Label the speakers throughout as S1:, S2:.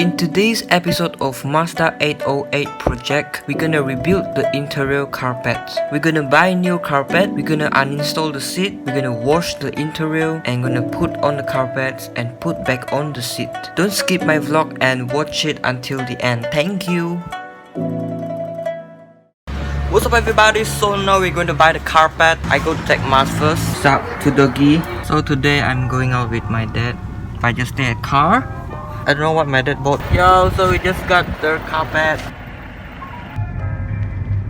S1: In today's episode of Mazda 808 project, we're gonna rebuild the interior carpets. We're gonna buy new carpet, we're gonna uninstall the seat, we're gonna wash the interior and gonna put on the carpets and put back on the seat. Don't skip my vlog and watch it until the end. Thank you. What's up everybody, so now we're going to buy the carpet. I go to take mask first. Sup to doggy. So today I'm going out with my dad. I just stay at car. I don't know what my dad bought. Yo, so we just got the carpet.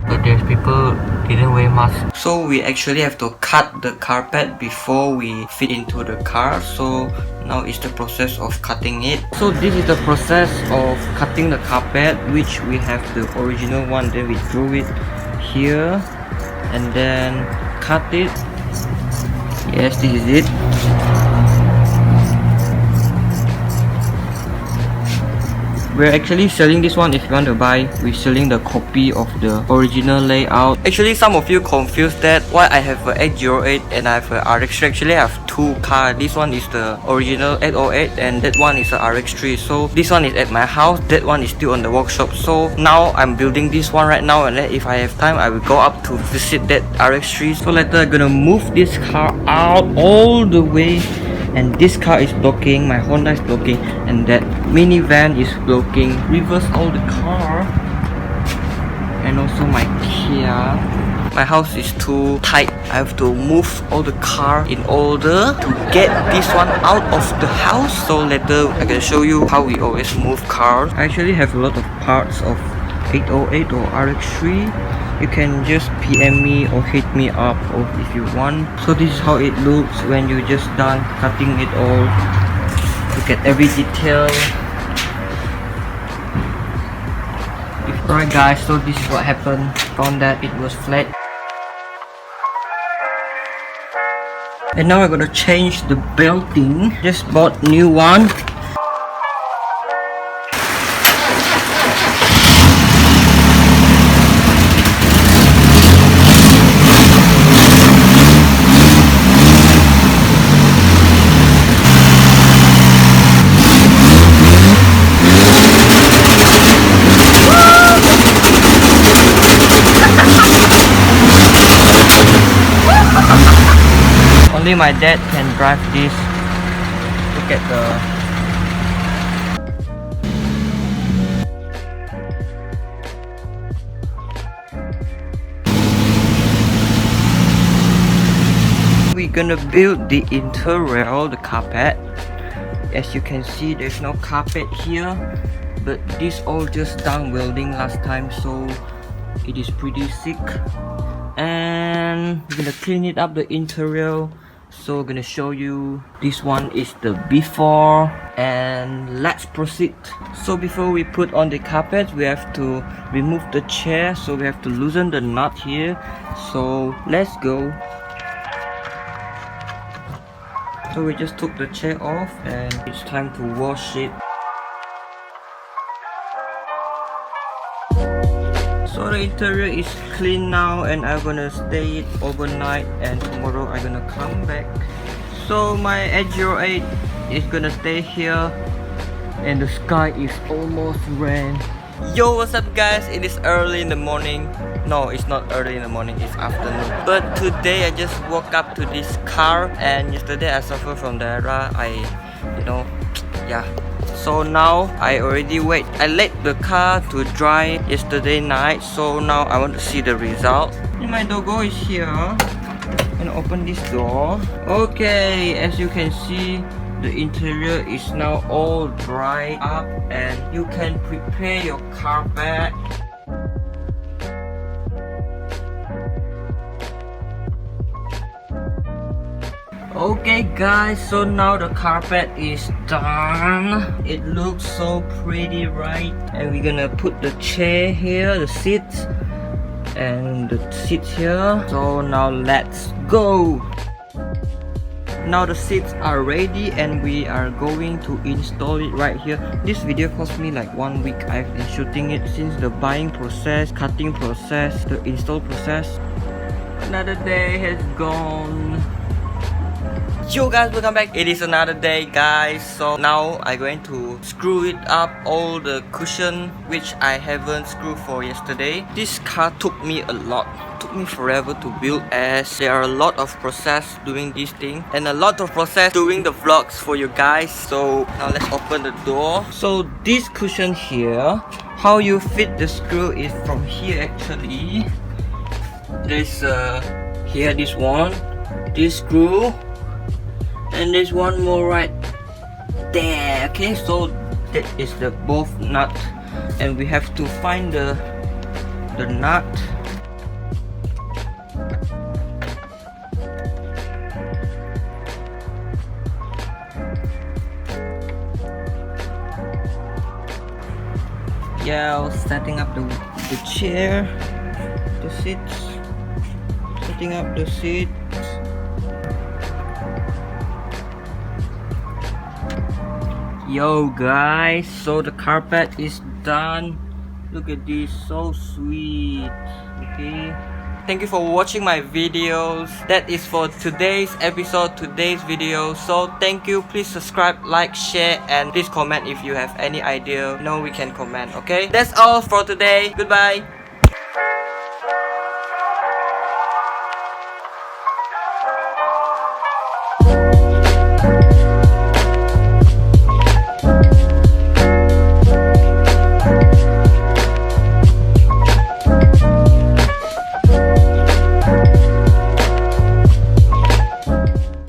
S1: But there's people didn't wear mask. So we actually have to cut the carpet before we fit into the car. So now it's the process of cutting it. So this is the process of cutting the carpet, which we have the original one. Then we drew it here and then cut it. Yes, this is it. We're actually selling this one. If you want to buy, we're selling the copy of the original layout. Actually, some of you confused that why I have a 808 and I have a RX3. Actually, I have two cars. This one is the original 808 and that one is a RX3. So this one is at my house, that one is still on the workshop. So now I'm building this one right now, and then if I have time, I will go up to visit that RX3. So later I'm gonna move this car out all the way. And this car is blocking, my Honda is blocking, and that minivan is blocking. Reverse all the car, and also my Kia. My house is too tight. I have to move all the car in order to get this one out of the house. So later I can show you how we always move cars. I actually have a lot of parts of 808 or RX3. You can just PM me or hit me up or if you want. So this is how it looks when you just done cutting it all. Look at every detail. Alright guys, so this is what happened. Found that it was flat. And now I'm gonna change the belting. Just bought new one. Only my dad can drive this. Look at the... We're gonna build the interior, the carpet. As you can see, there's no carpet here, but this all just done welding last time, so it is pretty sick. And we're gonna clean it up, the interior. So I'm gonna show you. This one is the before, and let's proceed. So before we put on the carpet, we have to remove the chair, so we have to loosen the nut here. So let's go. So we just took the chair off and it's time to wash it. So the interior is clean now, and I'm gonna stay it overnight, and tomorrow I'm gonna come back. So my 808 is gonna stay here, and the sky is almost rain. Yo, what's up guys? It is early in the morning. No, it's not early in the morning, it's afternoon. But today I just woke up to this car, and yesterday I suffered from diarrhea. Yeah. So now I already I let the car to dry yesterday night. So now I want to see the result. And my doggo is here. And open this door. Okay, as you can see, the interior is now all dry up, and you can prepare your carpet. Okay guys, so now the carpet is done. It looks so pretty, right? And we're gonna put the chair here, the seats, and the seats here. So now let's go. Now the seats are ready and we are going to install it right here. This video cost me like 1 week. I've been shooting it since the buying process, cutting process, the install process. Another day has gone. Yo guys, welcome back. It is another day guys. So now I'm going to screw it up, all the cushion which I haven't screwed for yesterday. This car took me a lot, took me forever to build, as there are a lot of process doing this thing and a lot of process doing the vlogs for you guys. So now let's open the door. So this cushion here, how you fit the screw is from here actually. There's here this one, this screw, and there's one more right there. Okay, so that is the both nut, and we have to find the nut. Yeah, setting up the chair, the seats, setting up the seat. Yo guys, so the carpet is done. Look at this, so sweet. Okay, thank you for watching my videos. That is for today's episode, today's video. So thank you, please subscribe, like, share, and please comment if you have any idea. No, we can comment. Okay, that's all for today. Goodbye.